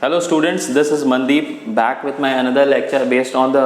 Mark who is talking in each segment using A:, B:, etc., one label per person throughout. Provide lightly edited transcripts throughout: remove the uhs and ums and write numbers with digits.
A: Hello students, this is Mandeep back with my another lecture based on the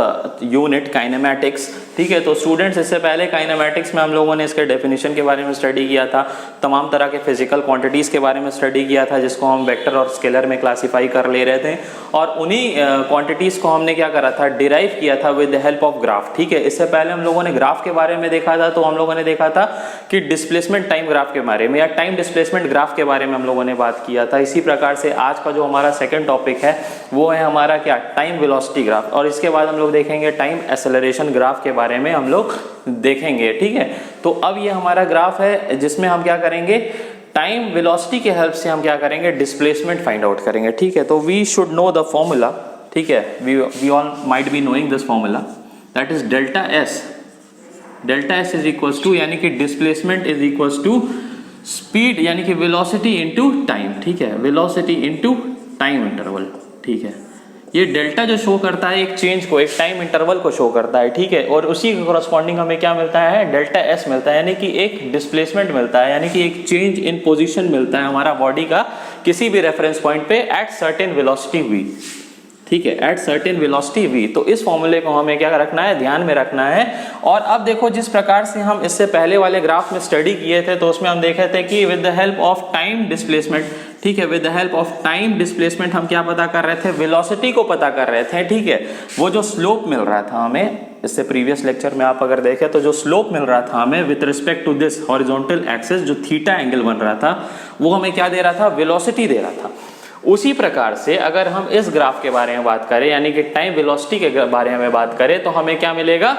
A: unit kinematics. ठीक है, तो students इससे पहले kinematics में हम लोगों ने इसके डेफिनेशन के बारे में स्टडी किया था, तमाम तरह के फिजिकल क्वांटिटीज़ के बारे में स्टडी किया था जिसको हम वेक्टर और स्केलर में क्लासीफाई कर ले रहे थे और उन्हीं क्वांटिटीज़ को हमने क्या करा था, डिराइव किया था with the help of graph. ठीक है, इससे पहले हम लोगों ने ग्राफ के बारे में देखा था, तो हम लोगों ने देखा था कि डिस्प्लेसमेंट टाइम ग्राफ के बारे में या टाइम डिस्प्लेसमेंट ग्राफ के बारे में हम लोगों ने बात किया था। इसी प्रकार से आज का जो हमारा सेकेंड टॉपिक है वो है हमारा क्या, टाइम वेलोसिटी ग्राफ, और इसके बाद हम लोग देखेंगे टाइम एक्सेलरेशन ग्राफ के बारे में हम लोग देखेंगे। ठीक है, तो अब ये हमारा ग्राफ है जिसमें हम क्या करेंगे, टाइम वेलोसिटी के हेल्प से हम क्या करेंगे, डिस्प्लेसमेंट फाइंड आउट करेंगे। ठीक है, तो we should know the formula. ठीक है, we all might be knowing this formula, that is delta S. Delta S is equals to, यानी कि displacement is equals to speed यानी कि वेलोसिटी इनटू टाइम। ठीक है, वेलोसिटी इनटू टाइम इंटरवल। ठीक है, ये डेल्टा जो शो करता है एक चेंज को, एक टाइम इंटरवल को शो करता है। ठीक है, और उसी के कॉरस्पॉन्डिंग हमें क्या मिलता है, डेल्टा एस मिलता है, यानी कि एक डिस्प्लेसमेंट मिलता है, यानी कि एक चेंज इन पोजीशन मिलता है हमारा बॉडी का किसी भी रेफरेंस पॉइंट पे एट सर्टेन वेलोसिटी वी। ठीक है, एट सर्टेन वेलोसिटी वी। तो इस फॉर्मूले को हमें क्या रखना है, ध्यान में रखना है। और अब देखो, जिस प्रकार से हम इससे पहले वाले ग्राफ में स्टडी किए थे तो उसमें हम देखे थे कि with the help of time displacement, ठीक है, with the help of time displacement हम क्या पता कर रहे थे, वेलोसिटी को पता कर रहे थे। ठीक है, वो जो स्लोप मिल रहा था हमें, इससे प्रीवियस लेक्चर में आप अगर देखें तो जो स्लोप मिल रहा था हमें with respect to this horizontal axis, जो थीटा एंगल बन रहा था, वो हमें क्या दे रहा था, वेलोसिटी दे रहा था। उसी प्रकार से अगर हम इस ग्राफ के बारे में बात करें, यानी कि टाइम वेलोसिटी के बारे में बात करें, तो हमें क्या मिलेगा,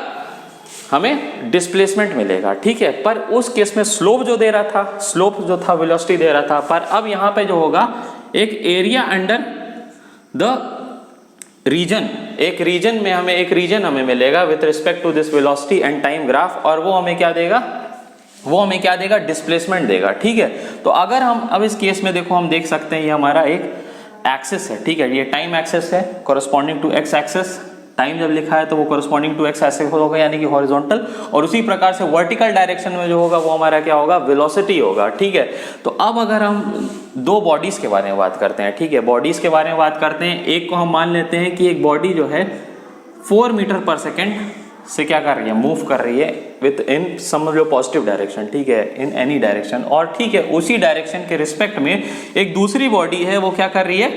A: हमें डिस्प्लेसमेंट मिलेगा। ठीक है, पर उस केस में स्लोप जो दे रहा था, स्लोप जो था वेलोसिटी दे रहा था, पर अब यहाँ पे जो होगा एक एरिया अंडर द रीजन, एक रीजन में हमें एक रीजन हमें मिलेगा with respect to this velocity and time graph, और वो हमें क्या देगा, वो हमें क्या देगा, डिस्प्लेसमेंट देगा। ठीक है, तो अगर हम अब इस केस में देखो, हम देख सकते हैं ये हमारा एक एक्सिस है। ठीक है, ये टाइम एक्सिस है corresponding to X axis. Time जब लिखा है तो वो कोरस्पॉन्डिंग टू एक्स एक्सिस होगा, यानी कि हॉरिजॉन्टल, और उसी प्रकार से वर्टिकल डायरेक्शन में जो होगा वो हमारा क्या होगा, वेलोसिटी होगा। ठीक है, तो अब अगर हम दो बॉडीज के बारे में बात करते हैं, ठीक है, बॉडीज के बारे में बात करते हैं, एक को हम मान लेते हैं कि एक बॉडी जो है 4 मीटर पर सेकेंड से क्या कर रही है, मूव कर रही है विथ इन सम जो पॉजिटिव डायरेक्शन। ठीक है, इन एनी डायरेक्शन, और ठीक है, उसी डायरेक्शन के रिस्पेक्ट में एक दूसरी बॉडी है वो क्या कर रही है,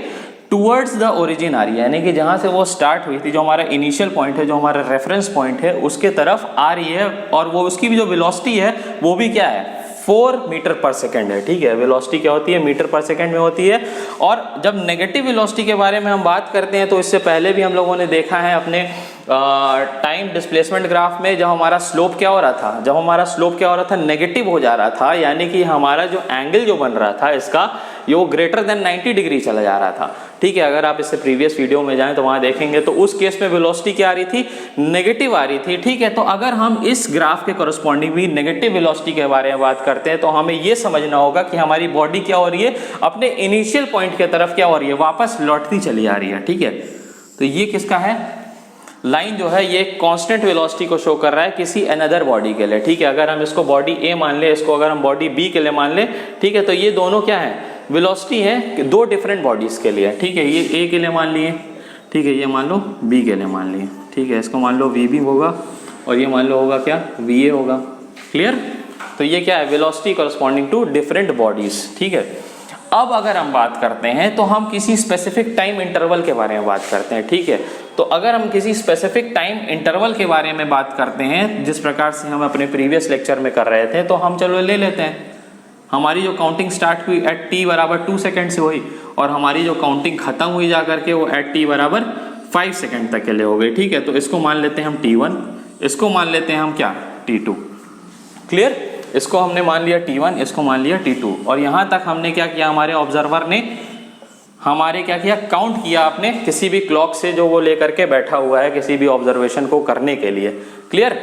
A: टूवर्ड्स द ओरिजिन आ रही है, यानी कि जहां से वो स्टार्ट हुई थी, जो हमारा इनिशियल पॉइंट है, जो हमारा रेफरेंस पॉइंट है, उसके तरफ आ रही है, और वो उसकी भी जो वेलोसिटी है वो भी क्या है, 4 मीटर पर सेकेंड है। ठीक है, वेलोसिटी क्या होती है, मीटर पर सेकेंड में होती है। और जब नेगेटिव वेलोसिटी के बारे में हम बात करते हैं तो इससे पहले भी हम लोगों ने देखा है अपने टाइम डिस्प्लेसमेंट ग्राफ में, जब हमारा स्लोप क्या हो रहा था, जब हमारा स्लोप क्या हो रहा था, नेगेटिव हो जा रहा था, यानी कि हमारा जो एंगल जो बन रहा था इसका, ये वो ग्रेटर देन 90 डिग्री चला जा रहा था। ठीक है, अगर आप इससे प्रीवियस वीडियो में जाएं तो वहां देखेंगे, तो उस केस में वेलोसिटी क्या आ रही थी, नेगेटिव आ रही थी। ठीक है, तो अगर हम इस ग्राफ के कोरस्पॉन्डिंग भी नेगेटिव वेलोसिटी के बारे में बात करते हैं तो हमें ये समझना होगा कि हमारी बॉडी क्या हो रही है, अपने इनिशियल पॉइंट की तरफ क्या हो रही है, वापस लौटती चली आ रही है। ठीक है, तो ये किसका है, लाइन जो है ये कांस्टेंट वेलोसिटी को शो कर रहा है किसी अनदर बॉडी के लिए। ठीक है, अगर हम इसको बॉडी ए मान ले, इसको अगर हम बॉडी बी के लिए मान ले, ठीक है, तो ये दोनों क्या है, वेलोसिटी है दो डिफरेंट बॉडीज के लिए। ठीक है, ये ए के लिए मान लिए, ठीक है, ये मान लो बी के लिए मान लिए। ठीक है, इसको मान लो वी बी होगा और ये मान लो होगा क्या, वी ए होगा। क्लियर, तो ये क्या है, velocity corresponding to different bodies. ठीक है, अब अगर हम बात करते हैं तो हम किसी स्पेसिफिक टाइम इंटरवल के बारे में बात करते हैं। ठीक है, तो अगर हम किसी स्पेसिफिक टाइम इंटरवल के बारे में बात करते हैं, जिस प्रकार से हम अपने प्रीवियस लेक्चर में कर रहे थे, तो हम चलो ले लेते हैं, हमारी जो काउंटिंग स्टार्ट हुई एट t बराबर 2 सेकेंड से हुई, और हमारी जो काउंटिंग खत्म हुई जा करके वो एट t बराबर 5 सेकेंड तक के लिए हो गई। ठीक है, तो इसको मान लेते हैं हम t1, इसको मान लेते हैं हम क्या, t2। क्लियर, इसको हमने मान लिया t1, इसको मान लिया t2, और यहां तक हमने क्या किया, हमारे ऑब्जर्वर ने हमारे क्या किया, काउंट किया आपने किसी भी क्लॉक से जो वो लेकर के बैठा हुआ है किसी भी ऑब्जर्वेशन को करने के लिए। क्लियर,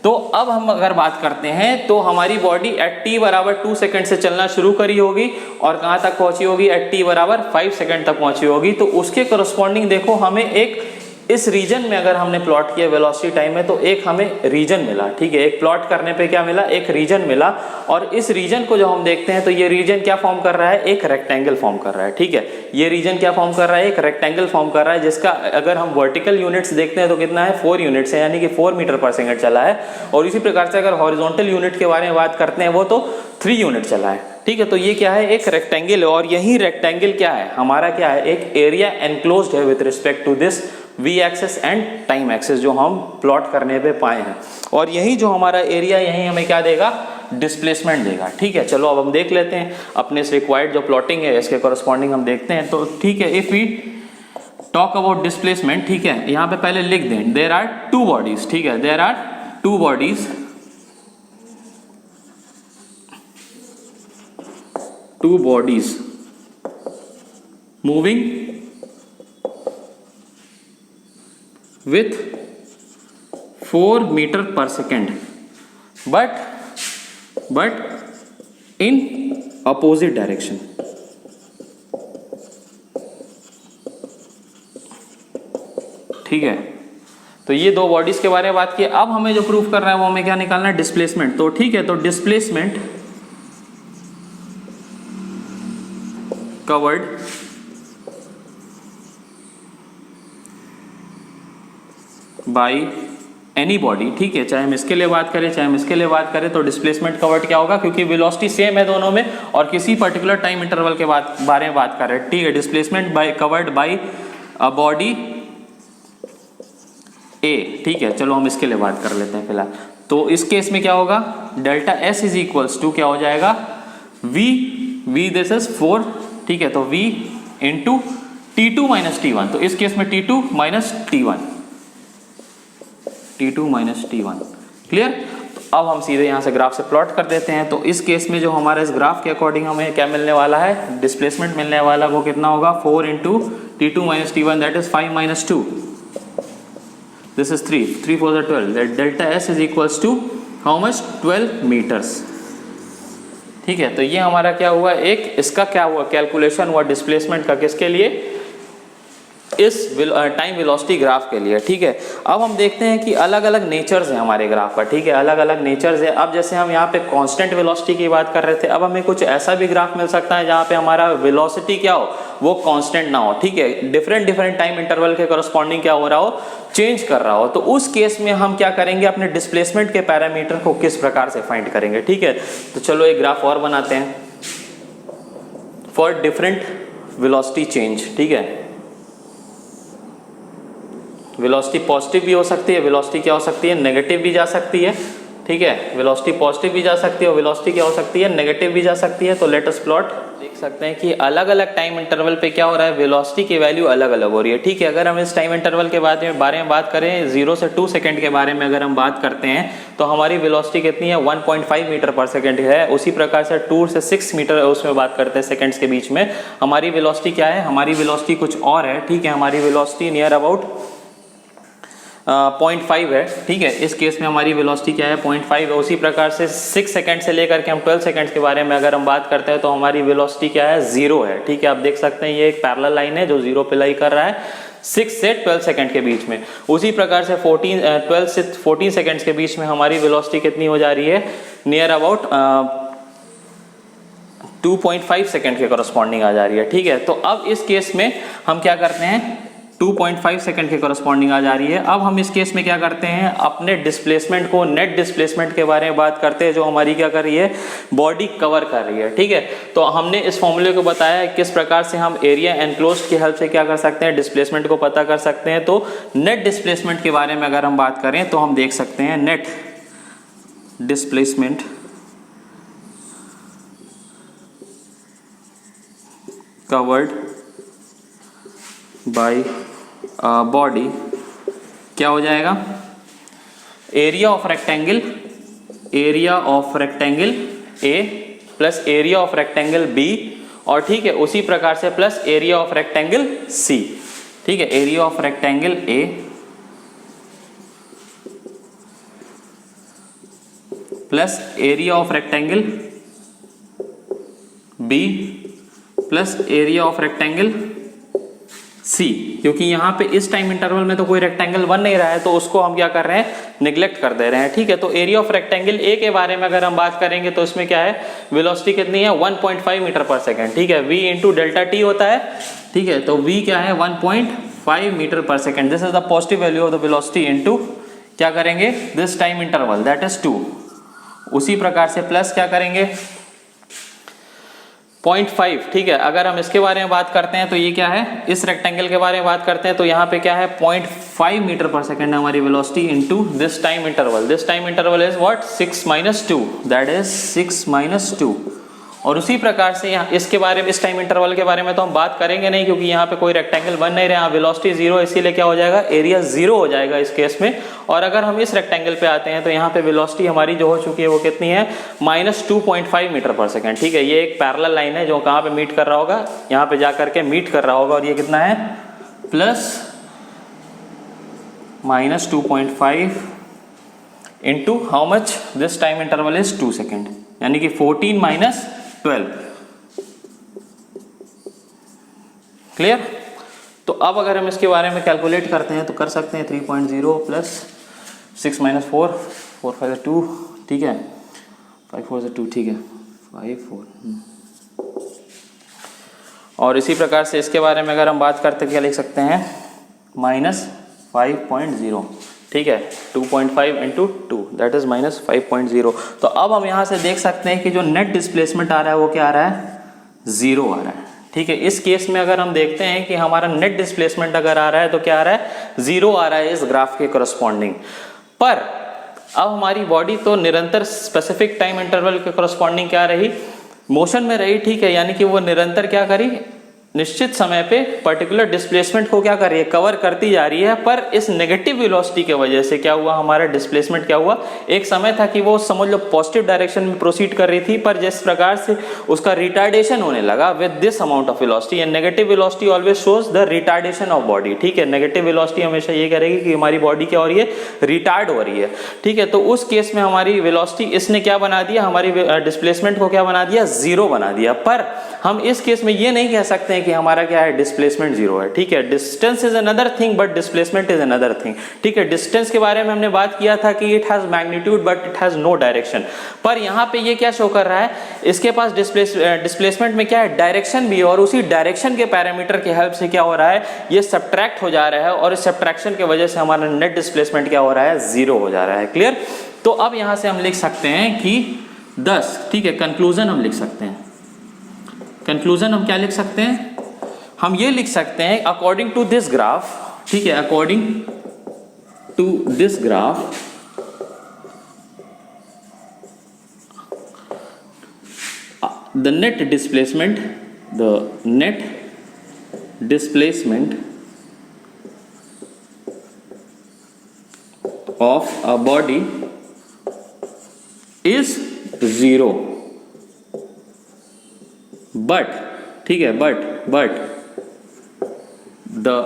A: तो अब हम अगर बात करते हैं तो हमारी बॉडी एट t बराबर 2 सेकेंड से चलना शुरू करी होगी और कहां तक पहुंची होगी, एट t बराबर 5 सेकेंड तक पहुंची होगी। तो उसके करस्पॉन्डिंग देखो हमें एक इस रीजन में अगर हमने प्लॉट किया वेलोसिटी टाइम में तो एक हमें रीजन मिला, ठीक है, एक प्लॉट करने पे क्या मिला, एक रीजन मिला। और इस रीजन को जब हम देखते हैं तो ये रीजन क्या फॉर्म कर रहा है, एक रेक्टेंगल फॉर्म कर रहा है, ठीक है, ये रीजन क्या फॉर्म कर रहा है, एक रेक्टेंगल फॉर्म कर रहा है, जिसका अगर हम वर्टिकल यूनिट्स देखते हैं तो कितना है, 4 यूनिट्स है, यानी कि 4 मीटर पर सेकंड चला है। और इसी प्रकार से अगर हॉरिजॉन्टल यूनिट के बारे में बात करते हैं वो तो 3 यूनिट चला है, ठीक है। तो ये क्या है, एक रेक्टेंगल है, और यही रेक्टेंगल क्या है हमारा, क्या है, एक एरिया एनक्लोज्ड है with respect to this v axis and time axis जो हम प्लॉट करने पे पाए हैं। और यही जो हमारा एरिया, यही हमें क्या देगा, डिस्प्लेसमेंट देगा, ठीक है। चलो अब हम देख लेते हैं अपने इस रिक्वायर्ड जो प्लॉटिंग है इसके कॉरस्पॉन्डिंग हम देखते हैं। तो ठीक है, if we talk about displacement, ठीक है, यहाँ पे पहले लिख दें देयर आर 2 बॉडीज, ठीक है, there are 2 bodies, 2 bodies moving with 4 meter per second but in opposite direction, ठीक है। तो ये 2 बॉडीज के बारे में बात की। अब हमें जो प्रूफ करना है वो हमें क्या निकालना है, डिस्प्लेसमेंट। तो ठीक है, तो displacement covered by any body, ठीक है, चाहे हम इसके लिए बात करें चाहे हम इसके लिए बात करें, तो डिस्प्लेसमेंट कवर्ड क्या होगा, क्योंकि वेलोसिटी सेम है दोनों में और किसी पर्टिकुलर टाइम इंटरवल के बारे में बात कर रहे हैं, ठीक है। Displacement by covered by a body A, ठीक है। चलो हम इसके लिए बात कर लेते हैं फिलहाल। तो इस केस में क्या होगा, delta S is equals to क्या हो जाएगा, v दिस इज 4, ठीक है, तो v into T2 minus T1, तो इस केस में T2 minus T1, T2 minus T1, clear. तो अब हम सीधे यहाँ से ग्राफ से प्लॉट कर देते हैं। तो इस केस में जो हमारा इस ग्राफ के अकॉर्डिंग हमें क्या मिलने वाला है, डिस्प्लेसमेंट मिलने वाला, वो कितना होगा, 4 into T2 minus T1, that is 5 minus 2, this is 3 4 12, that delta S is equals to how much, 12 metres, ठीक है। तो ये हमारा क्या हुआ, एक इसका क्या हुआ, कैलकुलेशन हुआ डिस्प्लेसमेंट का, किसके लिए, इस टाइम वेलोसिटी ग्राफ के लिए, ठीक है। अब हम देखते हैं कि अलग अलग नेचर्स हैं हमारे ग्राफ का, ठीक है, अलग अलग नेचर्स है। अब जैसे हम यहाँ पे कांस्टेंट वेलोसिटी की बात कर रहे थे, अब हमें कुछ ऐसा भी ग्राफ मिल सकता है जहाँ पे हमारा वेलोसिटी क्या हो, वो कांस्टेंट ना हो, ठीक है, डिफरेंट टाइम इंटरवल के करस्पॉन्डिंग क्या हो रहा हो, चेंज कर रहा हो। तो उस केस में हम क्या करेंगे, अपने डिस्प्लेसमेंट के पैरामीटर को किस प्रकार से फाइंड करेंगे, ठीक है। तो चलो एक ग्राफ और बनाते हैं फॉर डिफरेंट वेलोसिटी चेंज, ठीक है। वेलोसिटी पॉजिटिव भी हो सकती है, वेलोसिटी क्या हो सकती है, नेगेटिव भी जा सकती है, ठीक है, वेलोसिटी पॉजिटिव भी जा सकती है और वेलोसिटी क्या हो सकती है, नेगेटिव भी जा सकती है। तो लेट अस प्लॉट, देख सकते हैं कि अलग अलग टाइम इंटरवल पे क्या हो रहा है, वेलोसिटी की वैल्यू अलग अलग हो रही है, ठीक है। अगर हम इस टाइम इंटरवल के बारे में बात करें, 0 से 2 सेकंड के बारे में अगर हम बात करते हैं तो हमारी वेलोसिटी कितनी है, 1.5 मीटर पर सेकंड है। उसी प्रकार से 2 से 6 मीटर उसमें बात करते हैं सेकंड्स के बीच में, हमारी वेलोसिटी क्या है, हमारी वेलोसिटी कुछ और है, ठीक है। हमारी वेलोसिटी नियर अबाउट 0.5 है, ठीक है। इस केस में हमारी वेलोसिटी क्या है, 0.5 है। उसी प्रकार से 6 सेकंड से लेकर के हम 12 सेकंड के बारे में अगर हम बात करते हैं तो हमारी वेलोसिटी क्या है, 0 है, ठीक है। आप देख सकते हैं ये एक पैरेलल लाइन है जो 0 पे लाई कर रहा है 6 से 12 सेकंड के बीच में। उसी प्रकार से 12 से 14 सेकंड्स के बीच में हमारी वेलोसिटी कितनी हो जा रही है, नियर अबाउट 2.5 सेकंड के करस्पॉन्डिंग आ जा रही है, ठीक है। तो अब इस केस में हम क्या करते हैं, 2.5 सेकंड के करस्पॉन्डिंग आ जा रही है। अब हम इस केस में क्या करते हैं, अपने डिस्प्लेसमेंट को, नेट डिस्प्लेसमेंट के बारे में बात करते हैं, जो हमारी क्या कर रही है, बॉडी कवर कर रही है, ठीक है। तो हमने इस फॉर्मूले को बताया किस प्रकार से हम एरिया एनक्लोज्ड की हेल्प से क्या कर सकते हैं, डिस्प्लेसमेंट को पता कर सकते हैं। तो नेट डिस्प्लेसमेंट के बारे में अगर हम बात करें तो हम देख सकते हैं net displacement covered by body क्या हो जाएगा, area of rectangle A plus area of rectangle B, और ठीक है उसी प्रकार से plus area of rectangle C, ठीक है। Area of rectangle A plus area of rectangle B plus area of rectangle C, क्योंकि यहाँ पे इस टाइम इंटरवल में तो कोई रेक्टेंगल बन नहीं रहा है, तो उसको हम क्या कर रहे हैं, निगलेक्ट कर दे रहे हैं। ठीक है, तो एरिया ऑफ रेक्टेंगल ए के बारे में अगर हम बात करेंगे तो इसमें क्या है, वेलोसिटी कितनी है, 1.5 मीटर पर सेकेंड। ठीक है, v इंटू डेल्टा टी होता है। ठीक है, तो v क्या है, 1.5 मीटर पर second. This is the positive value of the velocity into क्या करेंगे, this time interval that is 2। उसी प्रकार से प्लस क्या करेंगे, 0.5। ठीक है, अगर हम इसके बारे में बात करते हैं तो ये क्या है, इस रेक्टेंगल के बारे में बात करते हैं तो यहाँ पे क्या है, 0.5 मीटर पर सेकेंड हमारी velocity into this time interval. This time interval is what, 6 - 2, that is 6 - 2। और उसी प्रकार से यहाँ इसके बारे में, इस टाइम इंटरवल के बारे में तो हम बात करेंगे नहीं, क्योंकि यहाँ पे कोई रेक्टेंगल बन नहीं रहा, वेलोसिटी 0, इसीलिए क्या हो जाएगा, एरिया 0 हो जाएगा इस केस में। और अगर हम इस रेक्टेंगल पे आते हैं तो यहाँ पे वेलोसिटी हमारी जो हो चुकी है वो कितनी है, -2.5 मीटर पर सेकेंड। ठीक है, ये एक पैरेलल लाइन है जो कहाँ पे मीट कर रहा होगा, यहाँ पे जा करके मीट कर रहा होगा, और ये कितना है, +-2.5 into how much, this time interval is 2 second, यानी कि 14 - 12। क्लियर। तो अब अगर हम इसके बारे में कैलकुलेट करते हैं तो कर सकते हैं 3.0 प्लस 6 - 4, 4 5 2, ठीक है, 5 4 2, ठीक है, 5 4। और इसी प्रकार से इसके बारे में अगर हम बात करते हैं क्या लिख सकते हैं, -5.0। ठीक है, 2.5 इंटू 2 दैट इज -5.0। तो अब हम यहाँ से देख सकते हैं कि जो नेट डिस्प्लेसमेंट आ रहा है वो क्या आ रहा है, 0 आ रहा है। ठीक है, इस केस में अगर हम देखते हैं कि हमारा नेट डिस्प्लेसमेंट अगर आ रहा है तो क्या आ रहा है, 0 आ रहा है इस ग्राफ के करस्पॉन्डिंग। पर अब हमारी बॉडी तो निरंतर स्पेसिफिक टाइम इंटरवल के करस्पॉन्डिंग क्या रही, मोशन में रही। ठीक है, यानी कि वो निरंतर क्या करी, निश्चित समय पे पर्टिकुलर डिस्प्लेसमेंट को क्या कर रही है, कवर करती जा रही है। पर इस नेगेटिव वेलोसिटी के वजह से क्या हुआ, हमारा डिस्प्लेसमेंट क्या हुआ, एक समय था कि वो समझ लो पॉजिटिव डायरेक्शन में प्रोसीड कर रही थी, पर जिस प्रकार से उसका रिटार्डेशन होने लगा with this amount of velocity, and negative velocity always shows the retardation of body. ठीक है, नेगेटिव वेलोसिटी हमेशा ये करेगी कि हमारी बॉडी क्या हो रही है, रिटार्ड हो रही है। ठीक है, तो उस केस में हमारी वेलोसिटी इसने क्या बना दिया, हमारी डिस्प्लेसमेंट को क्या बना दिया, 0 बना दिया। पर हम इस केस में ये नहीं कह सकते हैं कि हमारा क्या है, डिस्प्लेसमेंट 0 है। ठीक है, distance is another thing but displacement is another thing. ठीक है, डिस्टेंस के बारे में हमने बात किया था कि it has magnitude but it has no direction. पर यहाँ पे ये क्या शो कर रहा है, इसके पास डिस्प्लेसमेंट में क्या है, डायरेक्शन भी है, और उसी डायरेक्शन के पैरामीटर की हेल्प से क्या हो रहा है, ये सब्ट्रैक्ट हो जा रहा है, और इस सब्ट्रैक्शन की वजह से हमारा नेट डिस्प्लेसमेंट क्या हो रहा है, 0 हो जा रहा है। क्लियर। तो अब यहाँ से हम लिख सकते हैं कि 10। ठीक है, कंक्लूजन हम लिख सकते हैं। कंक्लूजन हम क्या लिख सकते हैं, हम ये लिख सकते हैं अकॉर्डिंग टू दिस ग्राफ। ठीक है, according to this graph the net displacement of a body is 0, but ठीक है, but the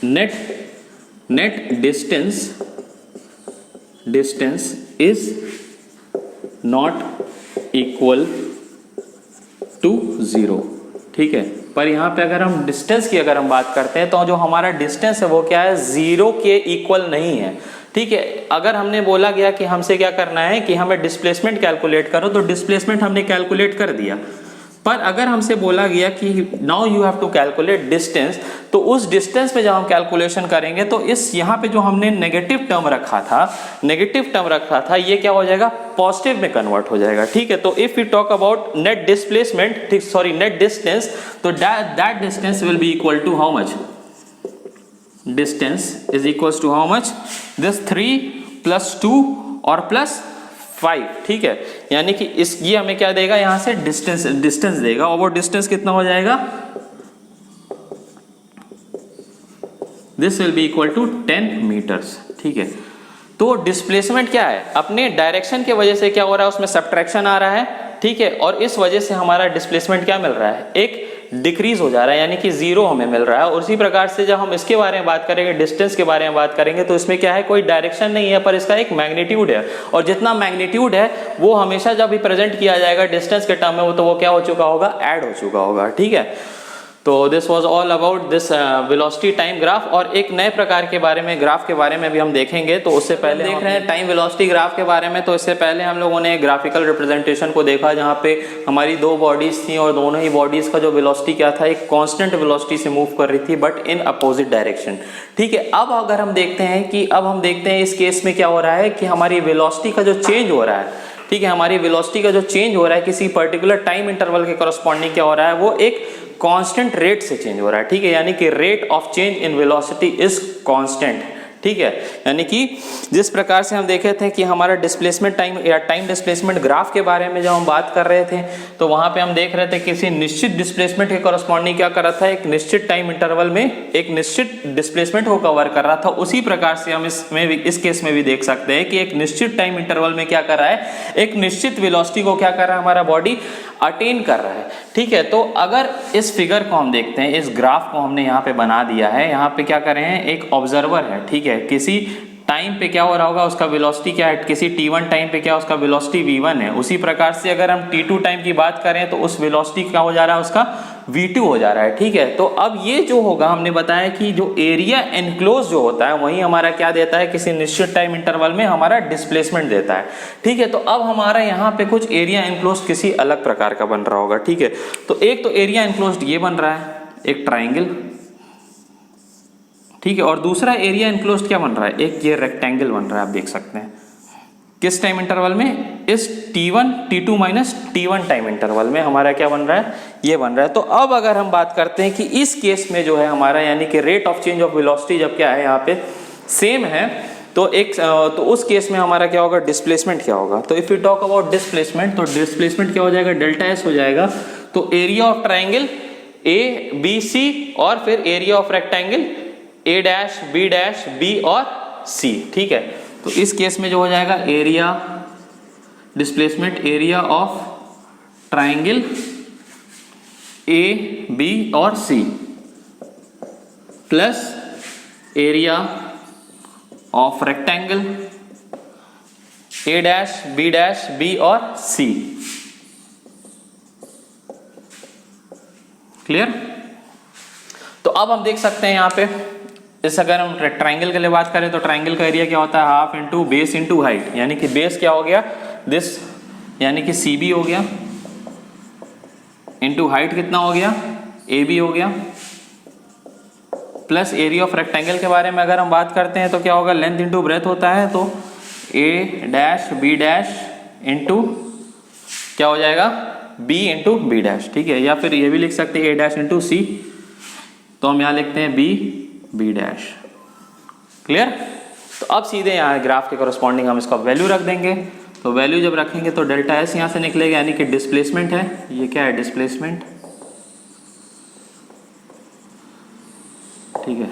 A: net distance is not equal to 0। ठीक है, पर यहाँ पे अगर हम डिस्टेंस की अगर हम बात करते हैं तो जो हमारा डिस्टेंस है वो क्या है, 0 के इक्वल नहीं है। ठीक है, अगर हमने बोला गया कि हमसे क्या करना है कि हमें डिस्प्लेसमेंट कैलकुलेट करो, तो डिस्प्लेसमेंट हमने कैलकुलेट कर दिया। पर अगर हमसे बोला गया कि now you have to calculate distance, तो उस डिस्टेंस पे जब हम कैलकुलेशन करेंगे तो इस यहाँ पे जो हमने नेगेटिव टर्म रखा था ये क्या हो जाएगा, पॉजिटिव में कन्वर्ट हो जाएगा। ठीक है, तो if you talk about net displacement, net distance, तो that distance will be equal to how much, distance is equal to how much, this 3 + 2 और +5। ठीक है, यानी कि ये हमें क्या देगा, यहां से डिस्टेंस देगा, और वो डिस्टेंस कितना हो जाएगा, this will be equal to 10 metres. ठीक है, तो डिस्प्लेसमेंट क्या है, अपने डायरेक्शन के वजह से क्या हो रहा है, उसमें सब्ट्रैक्शन आ रहा है। ठीक है, और इस वजह से हमारा डिस्प्लेसमेंट क्या मिल रहा है, एक डिक्रीज हो जा रहा है, यानी कि 0 हमें मिल रहा है। और उसी प्रकार से जब हम इसके बारे में बात करेंगे, डिस्टेंस के बारे में बात करेंगे, तो इसमें क्या है, कोई डायरेक्शन नहीं है, पर इसका एक मैग्नीट्यूड है, और जितना मैग्नीट्यूड है वो हमेशा जब भी प्रेजेंट किया जाएगा डिस्टेंस के टर्म में, वो क्या हो चुका होगा, ऐड हो चुका होगा। ठीक है, तो this was all about this velocity time graph, और एक नए प्रकार के बारे में ग्राफ के बारे में भी हम देखेंगे। तो उससे पहले देख रहे हैं टाइम वेलोसिटी ग्राफ के बारे में। तो इससे पहले हम लोगों ने ग्राफिकल रिप्रेजेंटेशन को देखा जहाँ पे हमारी दो बॉडीज थी और दोनों ही बॉडीज का जो वेलोसिटी क्या था, एक कांस्टेंट वेलोसिटी से मूव कर रही थी बट इन अपोजिट डायरेक्शन। ठीक है, अब अगर हम देखते हैं इस केस में क्या हो रहा है कि हमारी वेलोसिटी का जो चेंज हो रहा है, ठीक है, हमारी वेलोसिटी का जो चेंज हो रहा है किसी पर्टिकुलर टाइम इंटरवल के करस्पॉन्डिंग क्या हो रहा है, वो एक कांस्टेंट रेट से चेंज हो रहा है। ठीक है, यानी कि rate of change in velocity is constant. ठीक है, यानी कि जिस प्रकार से हम देखे थे कि हमारा डिस्प्लेसमेंट टाइम या टाइम डिस्प्लेसमेंट ग्राफ के बारे में जब हम बात कर रहे थे तो वहां पे हम देख रहे थे किसी निश्चित डिस्प्लेसमेंट के करस्पॉन्डिंग क्या कर रहा था, एक निश्चित टाइम इंटरवल में एक निश्चित डिस्प्लेसमेंट को कवर कर रहा था। उसी प्रकार से हम इस केस में भी देख सकते हैं कि एक निश्चित टाइम इंटरवल में क्या कर रहा है, एक निश्चित वेलोसिटी को क्या कर रहा है हमारा बॉडी अटेन कर रहा है। ठीक है, तो अगर इस फिगर को हम देखते हैं, इस ग्राफ को हमने यहाँ पे बना दिया है, यहाँ पे क्या कर रहे हैं, एक ऑब्जर्वर है। ठीक है, किसी टाइम पे क्या हो रहा होगा, उसका वेलोसिटी क्या है, किसी t1 टाइम पे क्या उसका वेलोसिटी v1 है। उसी प्रकार से अगर हम t2 टाइम की बात करें तो उस वेलोसिटी क्या हो जा रहा है, उसका v2 हो जा रहा है। ठीक है, तो अब ये जो होगा, हमने बताया कि जो एरिया एनक्लोज जो होता है वही हमारा क्या देता है, किसी निश्चित टाइम इंटरवल में हमारा डिस्प्लेसमेंट देता है। ठीक है, तो अब हमारा यहाँ पे कुछ एरिया एनक्लोज किसी अलग प्रकार का बन रहा होगा। ठीक है, तो एक तो एरिया एनक्लोज ये बन रहा है, एक ट्राइंगल। ठीक है, और दूसरा एरिया एनक्लोज्ड क्या बन रहा है, एक ये रेक्टेंगल बन रहा है। आप देख सकते हैं किस टाइम इंटरवल में, इस t1 t2 minus t1 time interval में हमारा क्या बन रहा है, ये बन रहा है। तो अब अगर हम बात करते हैं कि इस केस में जो है हमारा, यानी कि rate of change of velocity जब क्या है यहाँ पे सेम है, तो उस केस में हमारा क्या होगा, डिस्प्लेसमेंट क्या होगा। तो if you talk about displacement, तो डिस्प्लेसमेंट क्या हो जाएगा, डेल्टा एस हो जाएगा। तो area of triangle A B C और फिर area of rectangle A dash B और सी। ठीक है, तो इस केस में जो हो जाएगा area displacement, area of triangle A B और C plus area of rectangle A dash B और सी। क्लियर? तो अब हम देख सकते हैं यहाँ पे, जैसे अगर हम ट्राइंगल के लिए बात करें तो ट्राइंगल का एरिया क्या होता है, half into base into height. यानी कि बेस क्या हो गया, दिस यानी कि सी बी हो गया, इंटू हाइट कितना हो गया, ए बी हो गया, प्लस एरिया ऑफ रेक्टेंगल के बारे में अगर हम बात करते हैं तो क्या होगा, लेंथ इंटू ब्रेथ होता है, तो ए डैश बी डैश इंटू क्या हो जाएगा, बी इंटू बी डैश। ठीक है, या फिर ये भी लिख सकते हैं ए डैश इंटू सी, तो हम यहाँ लिखते हैं बी डैश। क्लियर? तो अब सीधे यहाँ ग्राफ के करस्पॉन्डिंग हम इसका वैल्यू रख देंगे। तो वैल्यू जब रखेंगे तो डेल्टा एस यहाँ से निकलेगा, यानी कि डिस्प्लेसमेंट है। ये क्या है, डिस्प्लेसमेंट। ठीक है,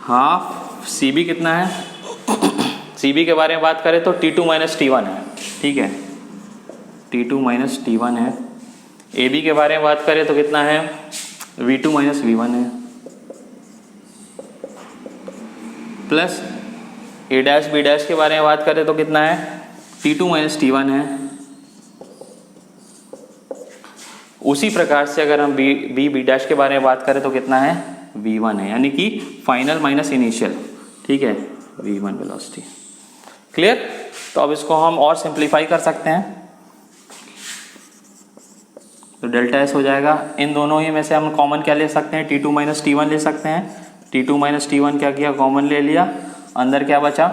A: हाफ सी बी कितना है, सी बी के बारे में बात करें तो T2 माइनस T1 है। ठीक है, T2 माइनस T1 है। ए बी के बारे में बात करें तो कितना है, V2 माइनस V1 है, प्लस ए डैश बी डैश के बारे में बात करें तो कितना है, T2 माइनस T1 है। उसी प्रकार से अगर हम बी डैश के बारे में बात करें तो कितना है, V1 है, यानी कि फाइनल माइनस इनिशियल। ठीक है, V1 वेलोसिटी। क्लियर? तो अब इसको हम और सिंप्लीफाई कर सकते हैं, तो डेल्टा एस हो जाएगा, इन दोनों ही में से हम कॉमन क्या ले सकते हैं, T2 माइनस T1 ले सकते हैं। T2 माइनस T1 क्या किया, कॉमन ले लिया, अंदर क्या बचा,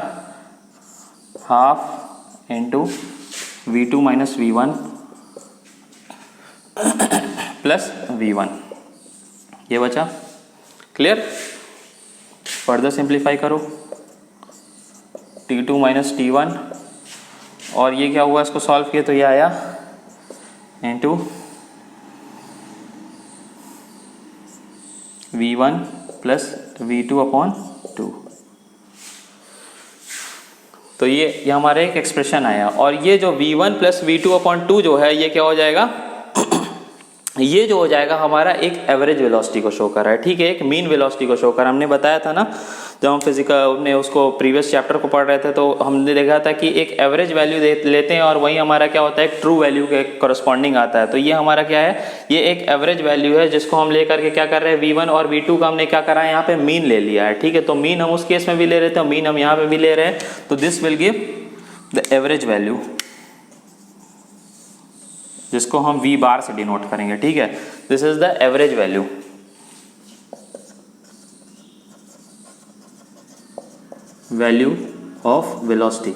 A: half into V2 minus V1 plus V1, ये बचा। क्लियर? फर्दर सिंप्लीफाई करो, T2 माइनस T1 और ये क्या हुआ, इसको सॉल्व किया तो ये आया into V1 plus V2 upon 2। तो ये हमारा एक एक्सप्रेशन आया, और ये जो V1 प्लस V2 अपॉन 2 जो है ये क्या हो जाएगा ये जो हो जाएगा हमारा एक एवरेज वेलोसिटी को शो कर रहा है। ठीक है, एक मीन वेलोसिटी को शो कर, हमने बताया था ना। जब हम फिजिकल ने उसको प्रीवियस चैप्टर को पढ़ रहे थे तो हमने देखा था कि एक एवरेज वैल्यू लेते हैं और वही हमारा क्या होता है, एक ट्रू वैल्यू के करस्पॉन्डिंग आता है। तो ये हमारा क्या है, ये एक एवरेज वैल्यू है जिसको हम लेकर के क्या कर रहे हैं, V1 और V2 का हमने क्या करा है, यहाँ पे मीन ले लिया है। ठीक है, तो मीन हम उस केस में भी ले रहे थे, मीन हम यहाँ पे भी ले रहे हैं, तो this will give the average value, जिसको हम V बार से डिनोट करेंगे। ठीक है, this is the average value, value of velocity.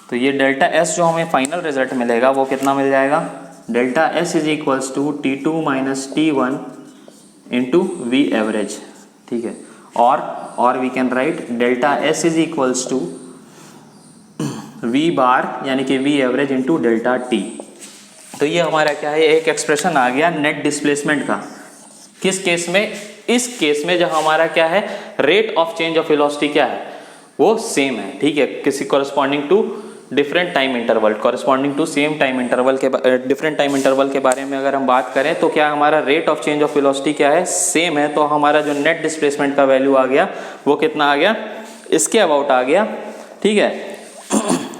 A: तो ये डेल्टा एस जो हमें फाइनल रिजल्ट मिलेगा वो कितना मिल जाएगा, delta S is equals to T2 minus T1 into V average. ठीक है, और we can write delta S is equals to V bar यानी कि V average into delta T. तो ये हमारा क्या है, एक एक्सप्रेशन आ गया नेट डिस्प्लेसमेंट का। किस केस में, इस केस में जब हमारा क्या है, rate of change of velocity क्या है, वो सेम है। ठीक है, किसी corresponding to different time interval, corresponding to same time interval के डिफरेंट टाइम इंटरवल के बारे में अगर हम बात करें तो क्या हमारा rate of change of velocity क्या है, सेम है। तो हमारा जो नेट डिस्प्लेसमेंट का वैल्यू आ गया वो कितना आ गया, इसके अबाउट आ गया। ठीक है,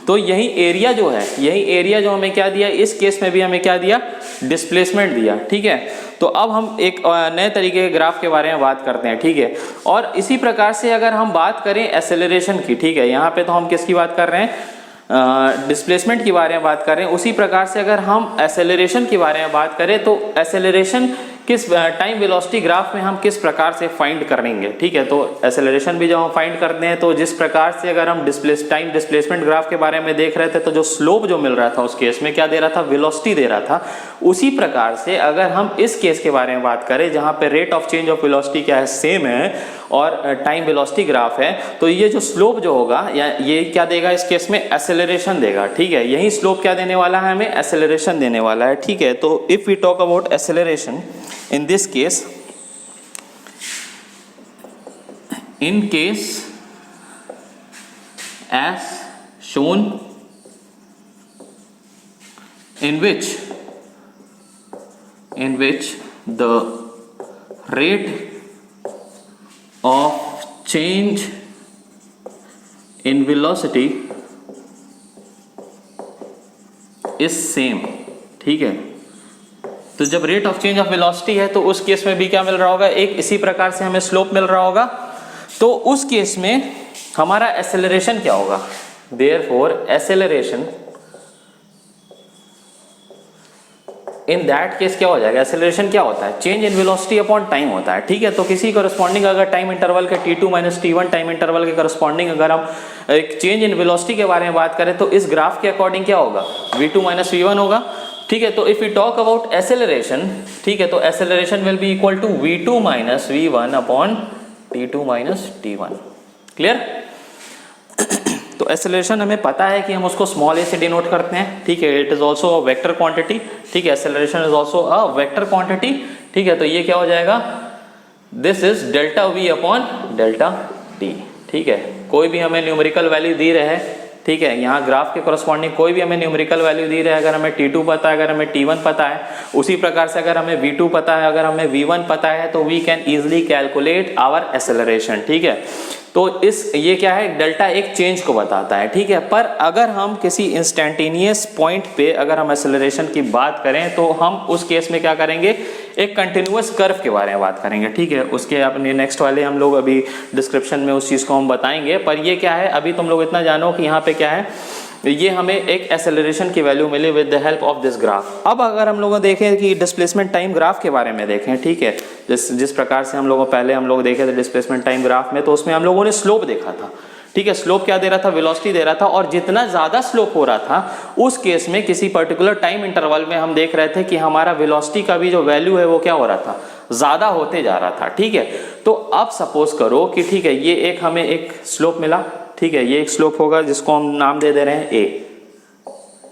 A: तो यही एरिया जो है, यही एरिया जो हमें क्या दिया, इस केस में भी हमें क्या दिया, डिस्प्लेसमेंट दिया। ठीक है, तो अब हम एक नए तरीके के ग्राफ के बारे में बात करते हैं। ठीक है, और इसी प्रकार से अगर हम बात करें एक्सेलरेशन की, ठीक है, यहाँ पे तो हम किसकी बात कर रहे हैं, डिस्प्लेसमेंट के बारे में बात करें। उसी प्रकार से अगर हम एक्सेलरेशन के बारे में बात करें तो एक्सेलरेशन किस टाइम वेलोसिटी ग्राफ में हम किस प्रकार से फाइंड करेंगे। ठीक है, तो एक्सेलरेशन भी जब हम फाइंड करते हैं तो जिस प्रकार से अगर हम टाइम डिस्प्लेसमेंट ग्राफ के बारे में देख रहे थे तो जो स्लोप जो मिल रहा था उस केस में क्या दे रहा था, वेलोसिटी दे रहा था। उसी प्रकार से अगर हम इस केस के बारे में बात करें जहाँ पे rate of change of velocity क्या है, सेम है, और टाइम वेलोसिटी ग्राफ है, तो ये जो स्लोप जो होगा या ये क्या देगा, इस केस में एक्सेलरेशन देगा। ठीक है, यही स्लोप क्या देने वाला है, हमें एक्सेलरेशन देने वाला है। ठीक है, तो if we talk about acceleration in this case, in case as shown in which the rate of change in velocity is same। ठीक है, तो जब rate of change of velocity है तो उस केस में भी क्या मिल रहा होगा, एक इसी प्रकार से हमें स्लोप मिल रहा होगा। तो उस केस में हमारा एक्सेलरेशन क्या होगा, therefore acceleration in that case क्या हो जाएगा, एक्सेलरेशन क्या होता है, change in velocity upon time होता है। ठीक है, तो किसी करस्पॉन्डिंग अगर टाइम इंटरवल के T2 minus T1 time interval के करस्पॉन्डिंग अगर हम एक चेंज इन वेलोसिटी के बारे में बात करें तो इस ग्राफ के अकॉर्डिंग क्या होगा, V2 माइनस V1 होगा। ठीक है, तो if you talk about acceleration, ठीक है, तो acceleration will be equal to V2 minus V1 upon T2 minus T1। Clear? तो एक्सेलरेशन हमें पता है कि हम उसको स्मॉल a से डिनोट करते हैं। ठीक है, it is also a vector quantity. ठीक है, acceleration is also a vector quantity. ठीक है, तो ये क्या हो जाएगा, this is delta V upon delta T। ठीक है, कोई भी हमें न्यूमेरिकल वैल्यू दी रहे हैं, ठीक है, यहाँ ग्राफ के करस्पॉन्डिंग कोई भी हमें न्यूमेरिकल वैल्यू दी रहे हैं, अगर हमें T2 पता है, अगर हमें T1 पता है, उसी प्रकार से अगर हमें V2 पता है, अगर हमें V1 पता है, तो we can easily calculate our acceleration. ठीक है, तो ये क्या है, डेल्टा एक चेंज को बताता है। ठीक है, पर अगर हम किसी इंस्टेंटेनियस पॉइंट पे अगर हम एक्सेलरेशन की बात करें तो हम उस केस में क्या करेंगे, एक कंटिन्यूअस कर्व के बारे में बात करेंगे। ठीक है, उसके अपने नेक्स्ट वाले हम लोग अभी डिस्क्रिप्शन में उस चीज़ को हम बताएंगे। पर ये क्या है, अभी तुम लोग इतना जानो कि यहाँ पे क्या है, ये हमें एक एक्सेलरेशन की वैल्यू मिली with the help of this graph. अब अगर हम लोग देखें कि डिस्प्लेसमेंट टाइम ग्राफ के बारे में देखें, ठीक है, जिस प्रकार से हम लोग पहले हम लोग देखे थे डिस्प्लेसमेंट टाइम ग्राफ में, तो उसमें हम लोगों ने स्लोप देखा था। ठीक है, स्लोप क्या दे रहा था, वेलोसिटी दे रहा था, और जितना ज्यादा स्लोप हो रहा था उस केस में किसी पर्टिकुलर टाइम इंटरवल में हम देख रहे थे कि हमारा वेलोसिटी का भी जो वैल्यू है वो क्या हो रहा था, ज्यादा होते जा रहा था। ठीक है, तो अब सपोज करो कि ठीक है, ये एक हमें एक स्लोप मिला। ठीक है, ये एक स्लोप होगा जिसको हम नाम दे दे रहे हैं A।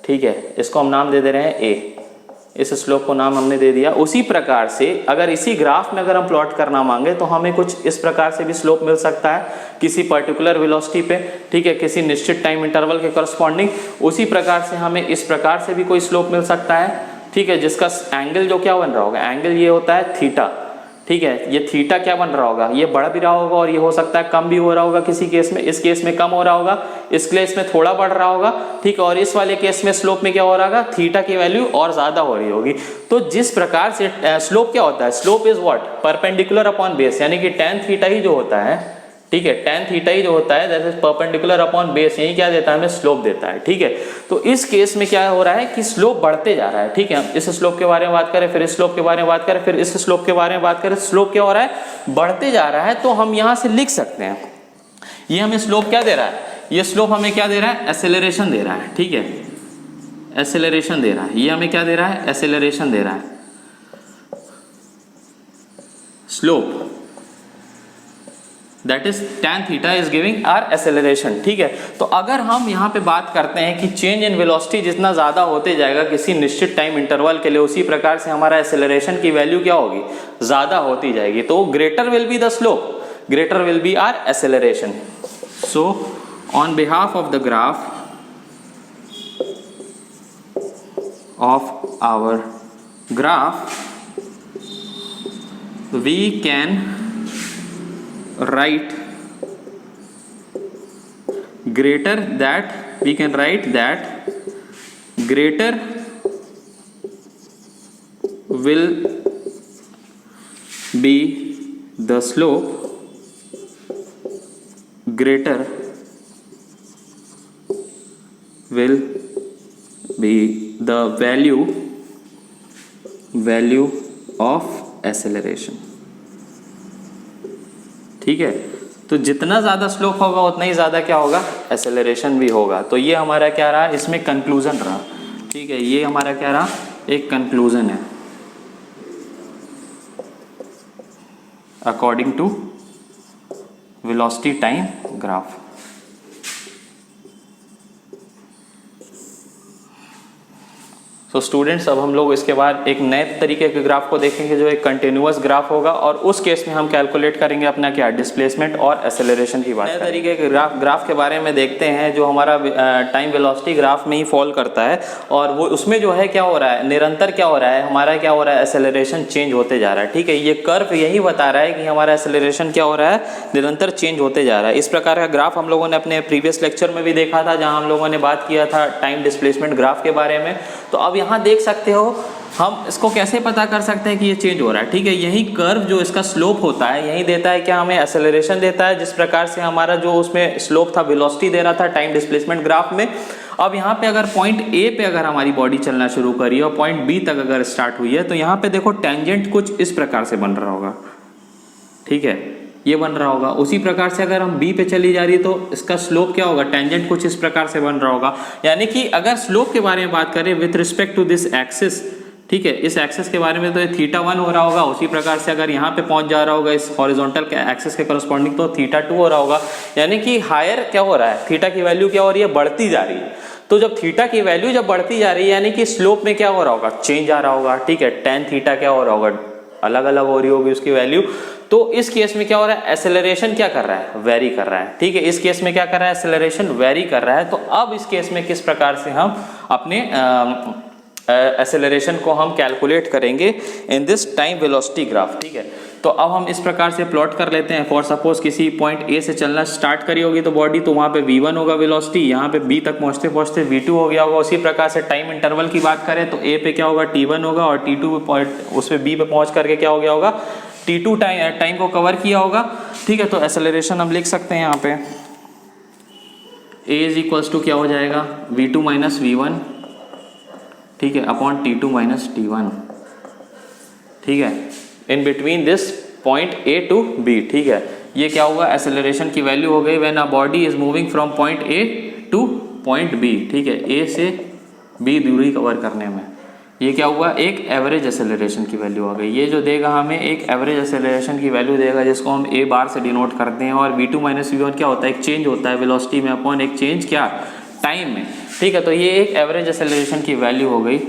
A: ठीक है, इसको हम नाम दे दे रहे हैं A, इस स्लोप को नाम हमने दे दिया। उसी प्रकार से अगर इसी ग्राफ में अगर हम प्लॉट करना मांगे तो हमें कुछ इस प्रकार से भी स्लोप मिल सकता है किसी पर्टिकुलर वेलोसिटी पे। ठीक है, किसी निश्चित टाइम इंटरवल के करस्पॉन्डिंग। उसी प्रकार से हमें इस प्रकार से भी कोई स्लोप मिल सकता है। ठीक है, जिसका एंगल जो क्या बन रहा होगा, एंगल ये होता है थीटा। ठीक है, ये थीटा क्या बन रहा होगा, ये बढ़ भी रहा होगा और ये हो सकता है कम भी हो रहा होगा किसी केस में, इस केस में कम हो रहा होगा, इस केस में थोड़ा बढ़ रहा होगा, ठीक है, और इस वाले केस में स्लोप में क्या हो रहा होगा, थीटा की वैल्यू और ज्यादा हो रही होगी। तो जिस प्रकार से स्लोप क्या होता है, slope is what, perpendicular upon base, यानी कि tan थीटा ही जो होता है, ठीक है, tan थीटा ही जो होता है that is perpendicular upon base, यही क्या देता है, हमें स्लोप देता है, ठीक है। तो इस केस में क्या हो रहा है कि स्लोप बढ़ते जा रहा है, ठीक है, इस स्लोप के बारे में बात करें, फिर इस स्लोप के बारे में बात करें, फिर इस स्लोप के बारे में बात करें, स्लोप क्या हो रहा है, बढ़ते जा रहा है। तो हम यहां से लिख सकते हैं, ये हमें स्लोप क्या दे रहा है, ये स्लोप हमें क्या दे रहा है, एक्सेलरेशन दे रहा है, ठीक है, एक्सेलरेशन दे रहा है, ये हमें क्या दे रहा है, एक्सेलरेशन दे रहा है, slope that is tan theta is giving are acceleration, ठीक है। तो अगर हम यहाँ पे बात करते हैं कि चेंज इन वेलोसिटी जितना ज्यादा होते जाएगा किसी निश्चित टाइम इंटरवल के लिए, उसी प्रकार से हमारा एक्सेलरेशन की वैल्यू क्या होगी, ज्यादा होती जाएगी। तो greater will be the slope, greater will be our acceleration. So on behalf of the graph of our graph we can write greater that, we can write that greater will be the slope, greater will be the value of acceleration, ठीक है। तो जितना ज्यादा slope होगा उतना ही ज्यादा क्या होगा, एक्सेलरेशन भी होगा। तो ये हमारा क्या रहा, इसमें कंक्लूजन रहा, ठीक है, ये हमारा क्या रहा, एक कंक्लूजन है according to velocity time graph. तो स्टूडेंट्स अब हम लोग इसके बाद एक नए तरीके के ग्राफ को देखेंगे जो एक कंटिन्यूअस ग्राफ होगा, और उस केस में हम कैलकुलेट करेंगे अपना क्या, डिस्प्लेसमेंट और एक्सेलरेशन की बात। नए तरीके के ग्राफ के बारे में देखते हैं जो हमारा टाइम वेलोसिटी ग्राफ में ही फॉल करता है, और वो उसमें जो है क्या हो रहा है, निरंतर क्या हो रहा है, हमारा क्या हो रहा है, एक्सेलरेशन चेंज होते जा रहा है, ठीक है। ये कर्व यही बता रहा है कि हमारा एक्सेलरेशन क्या हो रहा है, निरंतर चेंज होते जा रहा है। इस प्रकार का ग्राफ हम लोगों ने अपने प्रीवियस लेक्चर में भी देखा था, जहाँ हम लोगों ने बात किया था टाइम डिस्प्लेसमेंट ग्राफ के बारे में। तो अब यहाँ देख सकते हो हम इसको कैसे पता कर सकते हैं कि ये चेंज हो रहा है, ठीक है। यही कर्व जो इसका स्लोप होता है यही देता है क्या, हमें एक्सेलरेशन देता है, जिस प्रकार से हमारा जो उसमें स्लोप था, वेलोसिटी दे रहा था टाइम डिस्प्लेसमेंट ग्राफ में। अब यहाँ पे अगर पॉइंट ए पे अगर हमारी बॉडी चलना शुरू करी और पॉइंट बी तक अगर स्टार्ट हुई है, तो यहाँ पे देखो टेंजेंट कुछ इस प्रकार से बन रहा होगा, ठीक है, ये बन रहा होगा। उसी प्रकार से अगर हम बी पे चली जा रही है तो इसका स्लोप क्या होगा, टेंजेंट कुछ इस प्रकार से बन रहा होगा। यानी कि अगर स्लोप के बारे में बात करें with respect to this axis, ठीक है, इस एक्सिस के बारे में तो θ1 हो रहा होगा, उसी प्रकार से अगर यहाँ पे पहुंच जा रहा होगा इस हॉरिजॉन्टल के एक्सिस के करस्पॉन्डिंग तो θ2 हो रहा होगा। यानी कि हायर क्या हो रहा है, थीटा की वैल्यू क्या हो रही है, बढ़ती जा रही है। तो जब थीटा की वैल्यू जब बढ़ती जा रही है यानी कि स्लोप में क्या हो रहा होगा, चेंज आ रहा होगा, ठीक है। tan थीटा क्या हो रहा होगा, अलग अलग हो रही होगी उसकी वैल्यू। तो इस केस में क्या हो रहा है, एक्सेलरेशन क्या कर रहा है, वेरी कर रहा है, ठीक है। इस केस में क्या कर रहा है, एक्सेलरेशन वेरी कर रहा है। तो अब इस केस में किस प्रकार से हम अपने एक्सेलरेशन को हम कैलकुलेट करेंगे in this time velocity graph, ठीक है। तो अब हम इस प्रकार से प्लॉट कर लेते हैं। फॉर सपोज किसी पॉइंट ए से चलना स्टार्ट करी होगी तो बॉडी, तो वहाँ पे v1 होगा वेलोसिटी, यहाँ पे b तक पहुँचते पहुँचते v2 हो गया होगा। उसी प्रकार से टाइम इंटरवल की बात करें तो a पे क्या होगा, t1 होगा, और t2 पे उस पे b पे पहुँच करके क्या हो गया होगा, t2 टाइम को कवर किया होगा, ठीक है। तो एक्सेलरेशन हम लिख सकते हैं यहाँ पे a इज इक्वल्स टू क्या हो जाएगा, v2 माइनस v1, ठीक है, अपॉन t2 माइनस t1, ठीक है, in between this point A to B, ठीक है। ये क्या होगा, एक्सेलरेशन की वैल्यू हो गई when a body is moving from point A two point B, ठीक है, A से B दूरी कवर करने में। ये क्या हुआ, एक एवरेज एक्सेलरेशन की वैल्यू आ गई। ये जो देगा हमें एक एवरेज एक्सेलरेशन की वैल्यू देगा, जिसको हम a बार से डिनोट करते हैं। और v2 माइनस v1 क्या होता है, एक चेंज होता है वेलोसिटी में अपॉन एक चेंज क्या, टाइम में, ठीक है। तो ये एक एवरेज एक्सेलरेशन की वैल्यू हो गई।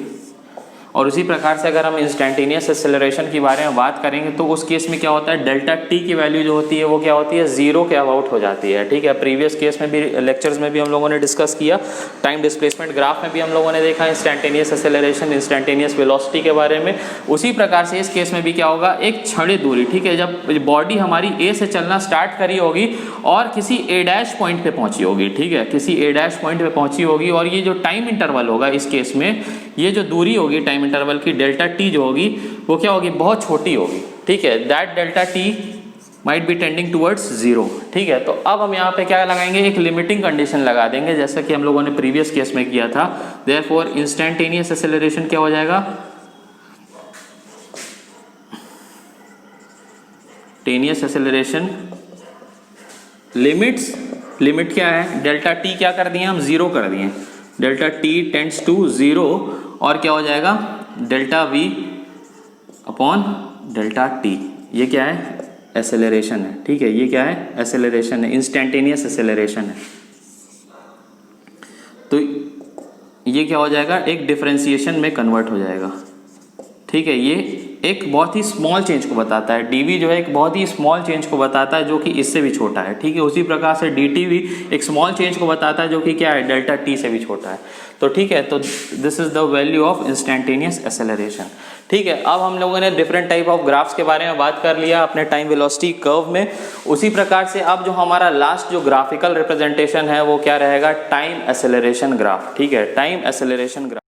A: और उसी प्रकार से अगर हम इंस्टेंटेनियस एक्सेलरेशन के बारे में बात करेंगे तो उस केस में क्या होता है, डेल्टा टी की वैल्यू जो होती है वो क्या होती है, जीरो के अबाउट हो जाती है। ठीक है, प्रीवियस केस में भी लेक्चर्स में भी हम लोगों ने डिस्कस किया, टाइम डिस्प्लेसमेंट ग्राफ में भी हम लोगों ने देखा इंस्टेंटेनियस एक्सेलरेशन, इंस्टेंटेनियस वेलोसिटी के बारे में। उसी प्रकार से इस केस में भी क्या होगा, एक क्षणिक दूरी, ठीक है, जब बॉडी हमारी ए से चलना स्टार्ट करी होगी और किसी ए डैश पॉइंट पे पहुंची होगी, ठीक है, किसी ए डैश पॉइंट पे पहुंची होगी, और ये जो टाइम इंटरवल होगा इस केस में, ये जो दूरी होगी टाइम इंटरवल की, डेल्टा टी जो होगी वो क्या होगी, बहुत छोटी होगी। ठीक है, that delta T might be tending towards zero. ठीक है, तो अब हम यहाँ पे क्या लगाएंगे, एक लिमिटिंग कंडीशन लगा देंगे, जैसा कि हम लोगों ने प्रीवियस केस में किया था। देयरफॉर इंस्टेंटेनियस एक्सेलरेशन क्या हो जाएगा, टेनियस एक्सेलरेशन लिमिट क्या है, डेल्टा टी क्या कर दिए हम, जीरो कर दिए, delta T tends to zero, और क्या हो जाएगा, delta V upon delta T. ये क्या है, एक्सेलरेशन है। ठीक है, ये क्या है, एक्सेलरेशन है, इंस्टेंटेनियस एक्सेलरेशन है। तो ये क्या हो जाएगा, एक डिफरेंशिएशन में कन्वर्ट हो जाएगा। ठीक है, ये एक बहुत ही स्मॉल चेंज को बताता है, dv जो है एक बहुत ही स्मॉल चेंज को बताता है जो कि इससे भी छोटा है। ठीक है, उसी प्रकार से dt भी एक स्मॉल चेंज को बताता है जो कि क्या है, डेल्टा t से भी छोटा है। तो ठीक है, तो this is the value of instantaneous acceleration. ठीक है, अब हम लोगों ने डिफरेंट टाइप ऑफ ग्राफ्स के बारे में बात कर लिया अपने टाइम वेलोसिटी कर्व में। उसी प्रकार से अब जो हमारा लास्ट जो ग्राफिकल रिप्रेजेंटेशन है वो क्या रहेगा, टाइम एक्सेलरेशन ग्राफ। ठीक है, टाइम एक्सेलरेशन ग्राफ।